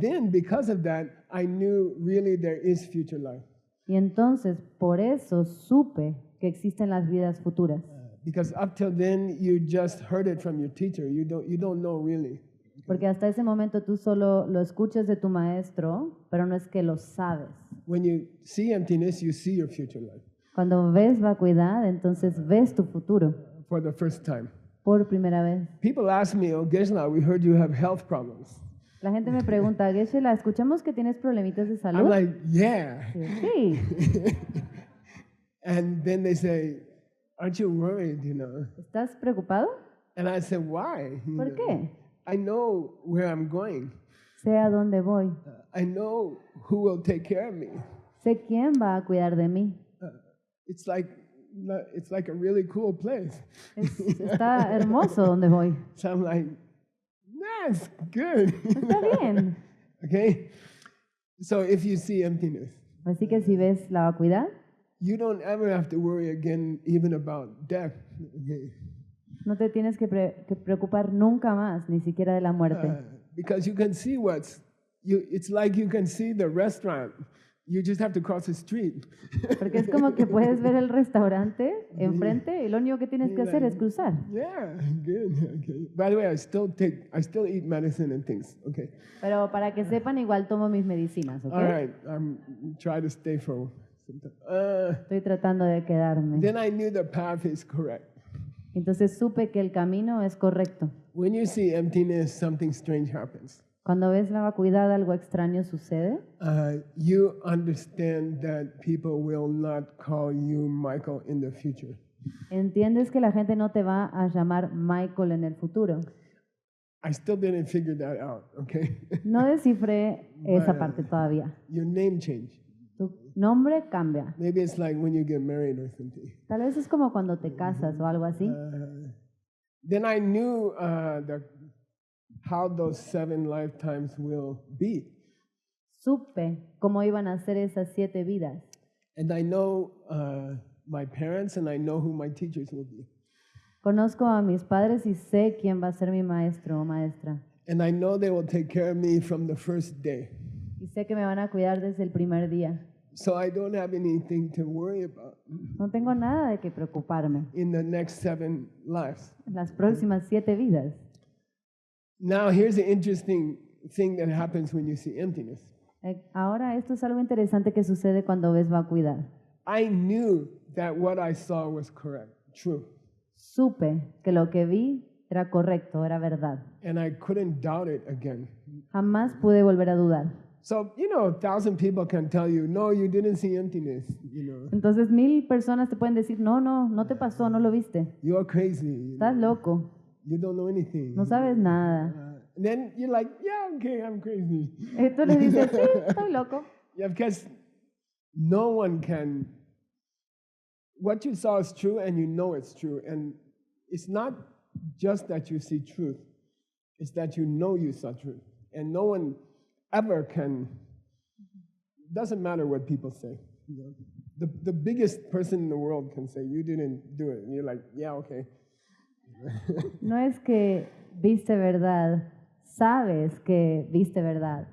then because of that, I knew really there is future life. Y entonces, por eso supe que existen las vidas futuras. Because up till then, you just heard it from your teacher. You don't know really. Porque hasta ese momento tú solo lo escuchas de tu maestro, pero no es que lo sabes. When you see emptiness, you see your future life Cuando ves vacuidad, entonces ves tu futuro for the first time. por primera vez. People ask me, oh, Geshe-la, we heard you have health problems. La gente me pregunta, Geshe-la, escuchamos que tienes problemitas de I'm salud. like, yeah. Sí. And then they say, aren't you worried, you know? ¿Estás preocupado? And I said, why? You ¿Por know, qué? I know where I'm going. Sé a dónde voy. I know who will take care of me. Sé quién va a cuidar de mí. It's like a really cool place. Está hermoso donde voy. So I'm like, that's good. Está bien. Okay? So if you see emptiness, Así que si ves la vacuidad, you don't ever have to worry again even about death. Okay? no te tienes que preocupar nunca más, ni siquiera de la muerte. Because you can see it's like you can see the restaurant. You just have to cross the street. Porque es como que puedes ver el restaurante enfrente y lo único que tienes que hacer es cruzar. Yeah, good. Okay. By the way, I still eat medicine and things. Okay. Pero para que sepan, igual tomo mis medicinas, ¿ok? All right. I'm try to stay for some time. Estoy tratando de quedarme. Then I knew the path is correct. Entonces supe que el camino es correcto. When you see emptiness, something strange happens. Cuando ves la vacuidad, algo extraño sucede. You understand that people will not call you Michael in the future. Entiendes que la gente no te va a llamar Michael en el futuro. I still didn't figure that out, okay? No descifré esa parte todavía. Your name changed. Tu nombre cambia. Maybe it's like when you get married or something. Tal vez es como cuando te casas o algo así. Then I knew how those 7 lifetimes will be. Supe cómo iban a ser esas 7 vidas. And I know my parents and I know who my teachers will be. Conozco a mis padres y sé quién va a ser mi maestro o maestra. And I know they will take care of me from the first day. Y sé que me van a cuidar desde el primer día. So I don't have anything to worry about No tengo nada de qué preocuparme in the next 7 lives. en las próximas 7 vidas. Now, here's the interesting thing that happens when you see emptiness. Ahora, esto es algo interesante que sucede cuando ves vacuidad. I knew that what I saw was correct, true, Supe que lo que vi era correcto, era verdad. and I couldn't doubt it again. Jamás pude volver a dudar. So, 1,000 people can tell you, no, you didn't see emptiness, Entonces 1000 personas te pueden decir, no te pasó, no lo viste. you're crazy, Estás loco, you don't know anything. no sabes nada. And then you're like, yeah, okay, I'm crazy. Y tú les dices, sí, estoy loco. Yeah, because no one can, what you saw is true and you know it's true. And it's not just that you see truth, it's that you know you saw truth. And no one ever can, doesn't matter what people say. The biggest person in the world can say, you didn't do it. And you're like, yeah, okay. No es que viste verdad, sabes que viste verdad.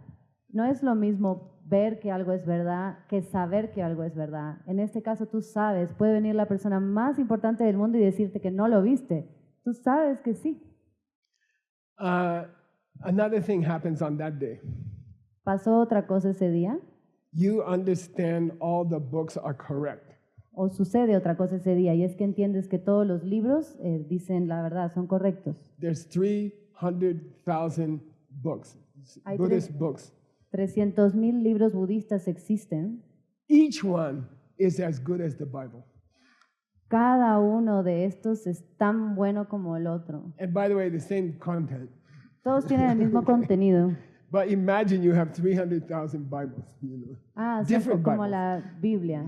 No es lo mismo ver que algo es verdad que saber que algo es verdad. En este caso tú sabes, puede venir la persona más importante del mundo y decirte que no lo viste. Tú sabes que sí. Another thing happens on that day. ¿Pasó otra cosa ese día? You understand all the books are correct. ¿O sucede otra cosa ese día? Y es que entiendes que todos los libros dicen la verdad, son correctos. There's 300,000 books, Hay Buddhist books. 300,000 libros budistas existen. Each one is as good as the Bible. Cada uno de estos es tan bueno como el otro. And by the way, the same content. Todos tienen el mismo contenido. But imagine you have 300,000 Bibles. Son Different como Bibles. la Biblia.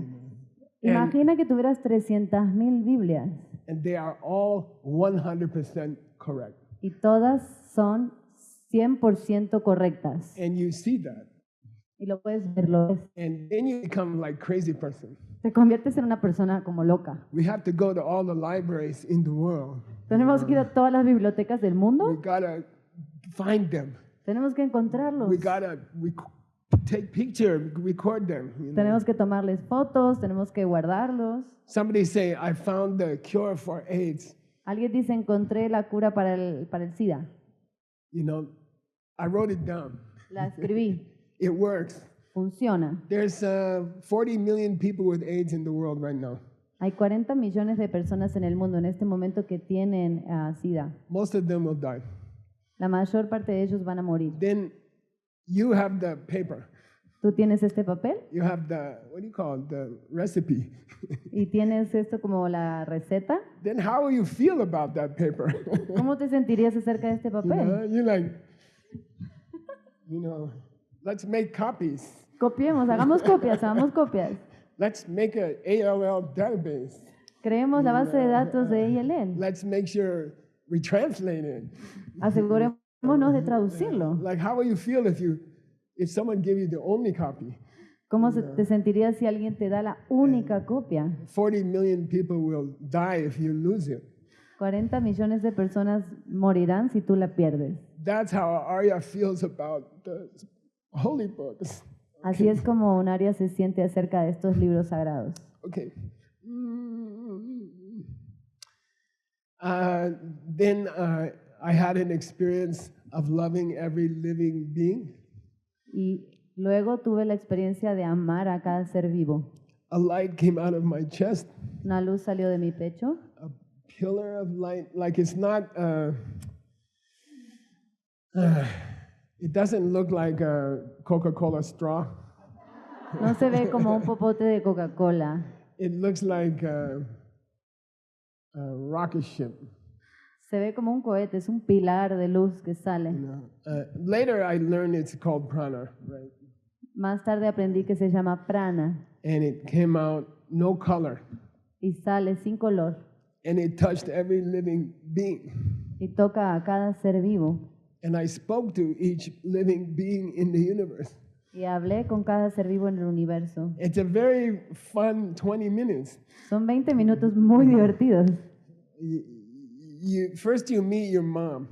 Imagina que tuvieras 300,000 Biblias And they are all 100% correct. y todas son 100% correctas. And you see that. Y lo puedes ver, lo ves. And then you become like crazy person. Te conviertes en una persona como loca. We have to go to all the libraries in the world. Tenemos que ir a todas las bibliotecas del We mundo. gotta find them. Tenemos que encontrarlos. We gotta take picture, record them. Tenemos que tomarles fotos, tenemos que guardarlos. Somebody say, I found the cure for AIDS. Alguien dice, encontré la cura para el SIDA. I wrote it down. La escribí. It works. Funciona. There's 40 million people with AIDS in the world right now. Hay 40 millones de personas en el mundo en este momento que tienen SIDA. Most of them will die. La mayor parte de ellos van a morir. Then you have the paper. Tú tienes este papel You have the, what do you call it, the recipe. y tienes esto como la receta. Then how will you feel about that paper? ¿Cómo te sentirías acerca de este papel? You're like, let's make copies. Copiemos, hagamos copias. Let's make an ALL database. Creemos la base de datos de ALL. Let's make sure we translate it. Asegurémonos de traducirlo. Like, how will you feel if someone gave you the only copy? ¿Cómo te sentirías si alguien te da la única copia? 40 million people will die if you lose it. 40 millones de personas morirán si tú la pierdes. That's how Arya feels about the holy books. Así es como un área se siente acerca de estos libros sagrados. Okay. Then I had an experience of loving every living being. Y luego tuve la experiencia de amar a cada ser vivo. A light came out of my chest, Una luz salió de mi pecho, a pillar of light. Like it's not, It doesn't look like a Coca-Cola straw. No se ve como un popote de Coca-Cola. It looks like a rocket ship. Se ve como un cohete, es un pilar de luz que sale. You know? Later, I learned it's called prana, right? Más tarde aprendí que se llama prana And it came out no color, y sale sin color and it touched every living being. y toca a cada ser vivo. And I spoke to each living being in the universe. Y hablé con cada ser vivo en el universo. It's a very fun 20 minutes. Son 20 minutos muy divertidos. First you meet your mom.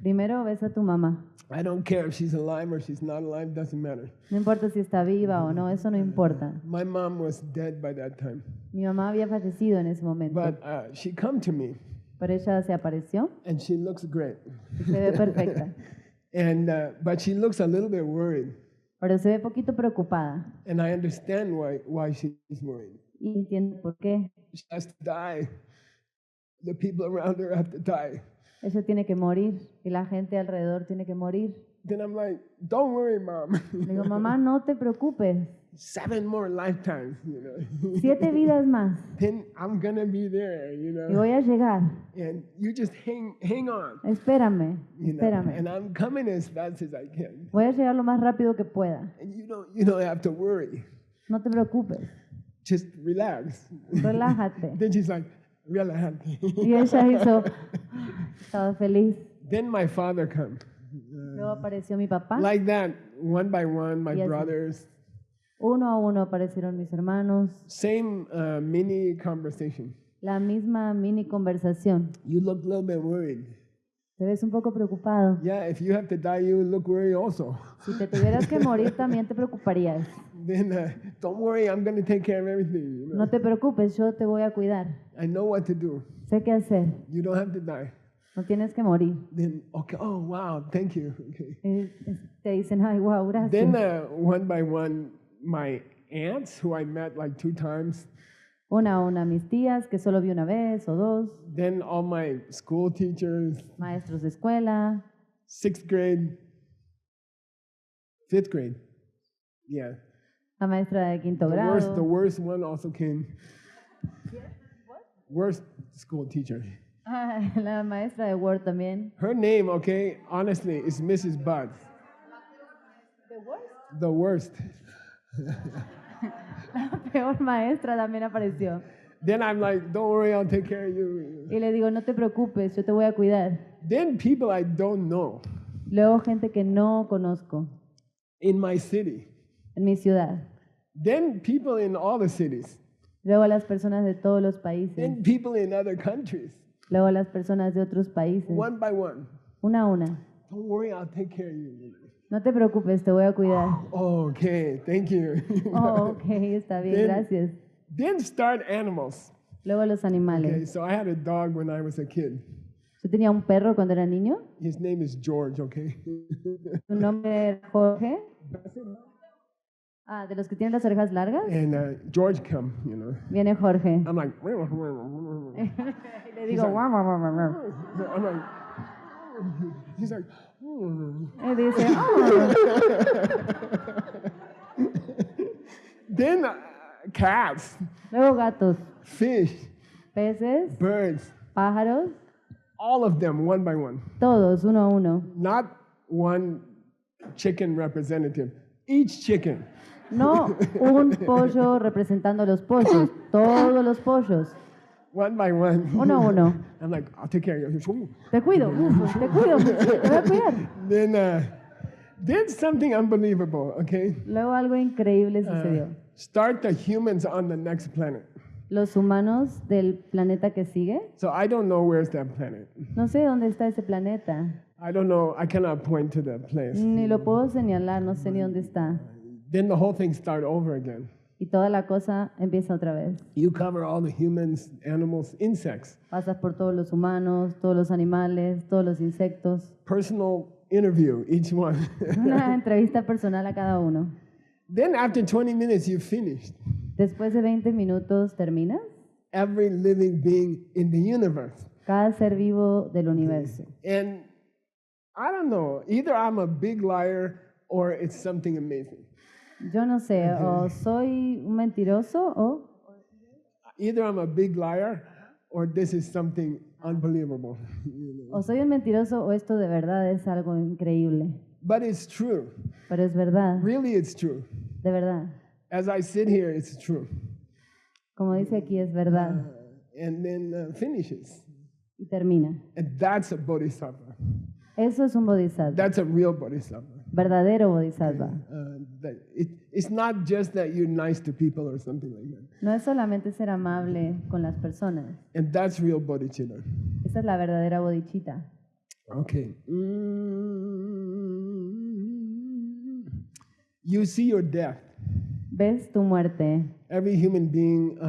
Primero ves a tu mamá. I don't care if she's alive or she's not alive, doesn't matter. No importa si está viva o no, eso no importa. My mom was dead by that time. Mi mamá había fallecido en ese momento, But she come to me, pero ella se apareció and she looks great. y se ve perfecta. And but she looks a little bit worried. Pero se ve poquito preocupada And I understand why she's worried. y entiendo por qué. She has to die. The people around her have to die. Ella tiene que morir y la gente alrededor tiene que morir. Then I'm like, don't worry, mom. Le digo, mamá, no te preocupes. 7 more lifetimes, you know. 7 vidas más Then I'm gonna be there, you y know. voy a llegar. And you just hang on, Espérame, you know. espérame. And I'm coming as fast as I can. Voy a llegar lo más rápido que pueda. And you don't have to worry. No te preocupes. Just relax. Relájate. Then she's like, relax. Y ella hizo, estaba feliz. Then my father comes. Luego apareció mi papá. Like that, one by one, my Yes. brothers. Uno a uno aparecieron mis hermanos. Same mini conversation. La misma mini conversación. You look a little bit worried. Te ves un poco preocupado. Yeah, if you have to die, you look worried also. Si te tuvieras que morir, también te preocuparías. Then don't worry, I'm going to take care of everything. You know? No te preocupes, yo te voy a cuidar. I know what to do. Sé qué hacer. You don't have to die. No tienes que morir. Then, okay, oh, wow, thank you. Okay. Te dicen, ay, wow, Then gracias. one by one, my aunts, who I met like 2 times, Una a una mis tías, que solo vi una vez o dos. then all my school teachers, Maestros de escuela. 6th grade, 5th grade. Yeah. La maestra de quinto The grado. worst one also came. Worst school teacher. Ah, la maestra de Word también. Her name, okay, honestly, is Mrs. Butts. The worst. La peor maestra también apareció. Then I'm like, don't worry, I'll take care of you. Y le digo, no te preocupes, yo te voy a cuidar. Then people I don't know Luego gente que no conozco in my city. en mi ciudad. Then people in all the cities. Luego las personas de todos los países. Then people in other countries. Luego las personas de otros países. One by one. Una a una. Don't worry, I'll take care of you. No te preocupes, te voy a cuidar. Okay, thank you. Oh, ok, está bien, Then- gracias. Then start animals. Luego los Okay, animales. so I had a dog when I was a kid. Yo tenía un perro cuando era niño. His name is George, okay? Su nombre era Jorge. Ah, de los que tienen las orejas largas. And George come, you know. Viene Jorge. I'm like, Y le digo, guau, guau, guau, guau, guau. I'm like, he's like, Y dice, "Oh". Then cats, Luego gatos, fish, peces, birds, pájaros, all of them one by one. todos, uno a uno. Not one chicken representative, each chicken. No un pollo representando los pollos, todos los pollos, One by one. uno a uno. I'm like, I'll take care of you. Te cuido, te cuido, te voy a cuidar. Then something unbelievable, okay? Luego algo increíble sucedió. Start the humans on the next planet. Los humanos del planeta que sigue, So I don't know where's that planet. no sé dónde está ese planeta, I don't know, I cannot point to the place. ni lo puedo señalar, no sé ni dónde está. Then the whole thing start over again. Y toda la cosa empieza otra vez. You cover all the humans, animals, insects. Pasas por todos los humanos, todos los animales, todos los insectos. Personal interview, each one. Una entrevista personal a cada uno. Then after 20 minutes, you finished. Después de 20 minutos terminas. Every living being in the universe. Cada ser vivo del universo. And I don't know. Either I'm a big liar or it's something amazing. Yo no sé, o soy un mentiroso o Either I'm a big liar or this is something unbelievable. You know. o soy un mentiroso o esto de verdad es algo increíble. But it's true. Pero es verdad, Really, it's true. de verdad. As I sit here, it's true. Como dice aquí, es verdad. And then finishes. Y termina. And that's a bodhisattva. Eso es un bodhisattva, That's a real bodhisattva. verdadero bodhisattva. It's not just that you're nice to people or something like that. No es solamente ser amable con las personas. And that's real bodhicitta. Esa es la verdadera bodhicitta. Okay. You see your death. ¿Ves tu muerte? Every human being,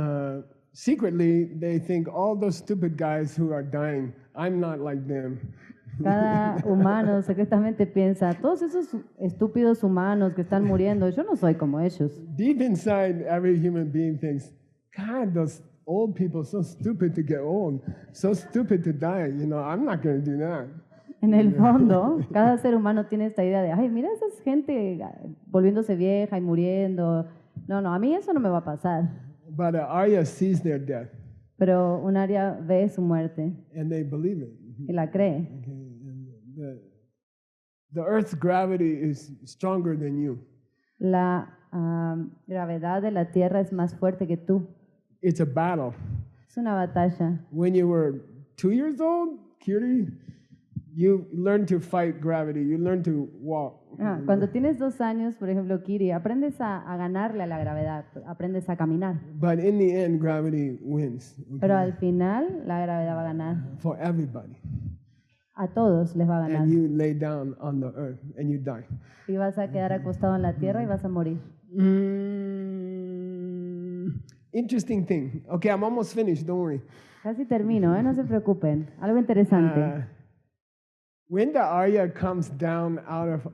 secretly, they think all those stupid guys who are dying, I'm not like them. Cada humano secretamente piensa, todos esos estúpidos humanos que están muriendo, yo no soy como ellos. Deep inside, every human being thinks, God, those old people, so stupid to get old, so stupid to die. You know, I'm not going to do that. En el fondo, cada ser humano tiene esta idea de, ay, mira esa gente volviéndose vieja y muriendo. No, a mí eso no me va a pasar. But Arya sees their death, Pero un Arya ve su muerte and they believe it. y la cree. Okay, and the Earth's gravity is stronger than you. La gravedad de la Tierra es más fuerte que tú. It's a battle. Es una batalla. When you were 2 years old, Kiri, you learned to fight gravity. You learned to walk. Cuando tienes 2 años, por ejemplo, Kiri, aprendes a ganarle a la gravedad, aprendes a caminar. But in the end, gravity wins. Okay? Pero al final, la gravedad va a ganar. For everybody. A todos les va a ganar. And you lay down on the earth and you die. Y vas a quedar acostado en la tierra y vas a morir. Interesting thing. Okay, I'm almost finished. Don't worry. Casi termino, no se preocupen. Algo interesante. When the Arya comes down out of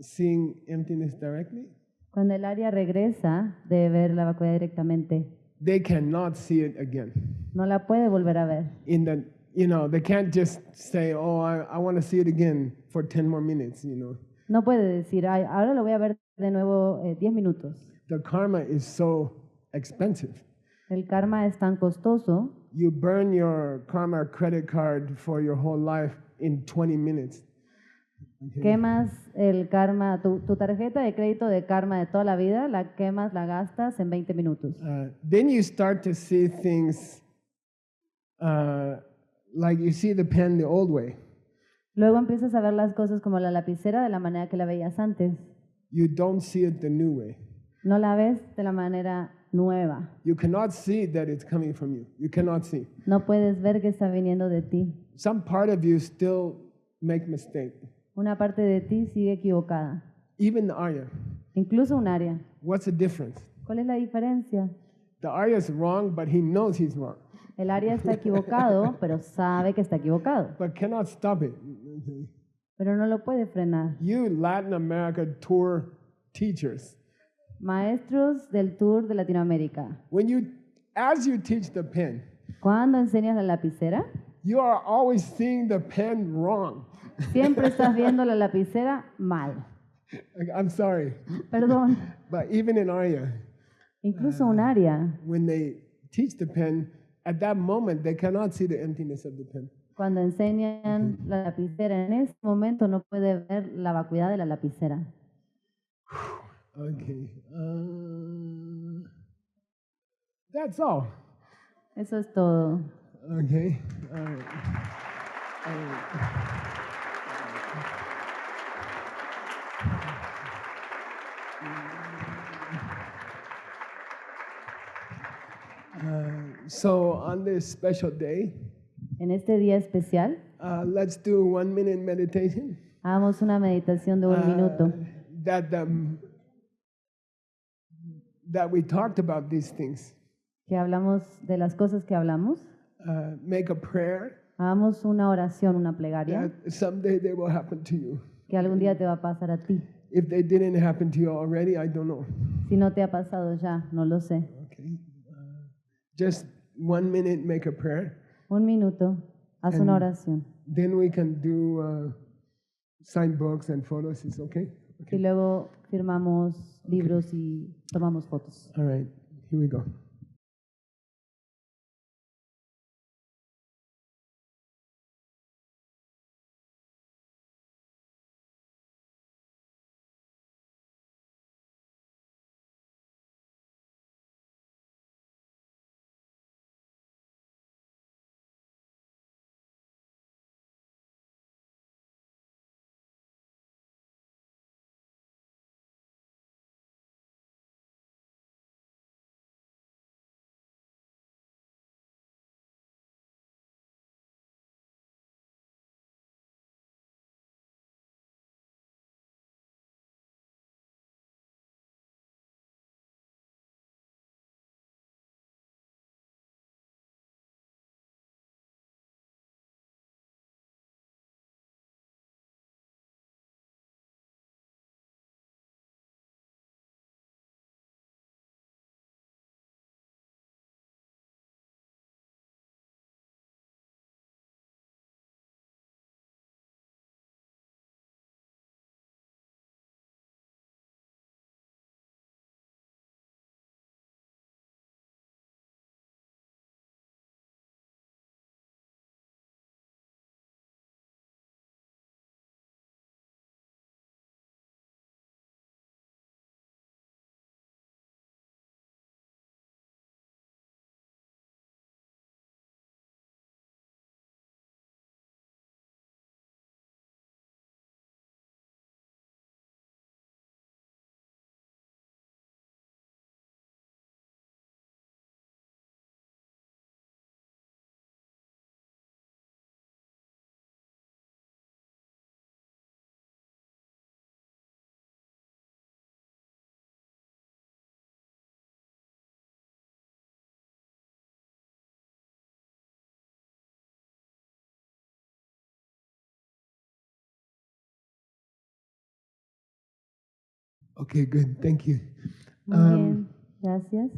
seeing emptiness directly, Cuando el Arya regresa de ver la vacuidad directamente, they cannot see it again. no la puede volver a ver. In the, you know, they can't just say, "Oh, I want to see it again for 10 more minutes." You know, No puede decir, ay, ahora lo voy a ver de nuevo 10 minutos. the karma is so expensive. El karma es tan costoso. You burn your karma credit card for your whole life in 20 minutes. Quemas el karma, tu tarjeta de crédito de karma de toda la vida, la quemas, la gastas en 20 minutos. Then you start to see things like you see the pen the old way. Luego empiezas a ver las cosas como la lapicera de la manera que la veías antes. You don't see it the new way. No la ves de la manera nueva. You cannot see that it's coming from you. You cannot see. No puedes ver que está viniendo de ti. Some part of you still make mistake. Una parte de ti sigue equivocada. Even the Arya. Incluso un área. What's the difference? ¿Cuál es la diferencia? The Arya is wrong, but he knows he's wrong, El área está equivocado, pero sabe que está equivocado. but cannot stop it. Pero no lo puede frenar. You Latin America tour teachers, Maestros del tour de Latinoamérica. as you teach the pen, Cuando enseñas la lapicera, you are always seeing the pen wrong. siempre estás viendo la lapicera mal. I'm sorry, Perdón. but even in Arya, Incluso un área. when they teach the pen, at that moment they cannot see the emptiness of the pen. Cuando enseñan la lapicera, en ese momento no puede ver la vacuidad de la lapicera. Okay, that's all. Eso es todo. Okay, all right. All right. So on this special day, En este día especial, let's do 1 minute meditation. hagamos una meditación de 1 minuto. That we talked about these things. Que hablamos de las cosas que hablamos. Make a prayer Hagamos una oración, una plegaria, that someday they will happen to you. que algún día te va a pasar a ti. If they didn't happen to you already, I don't know. Si no te ha pasado ya, no lo sé. Okay, just 1 minute, make a prayer. 1 minuto, haz una oración. Then we can do sign books and photos is okay? Y luego firmamos libros y tomamos fotos. All right, here we go. Okay, good. Thank you. Muy bien, gracias.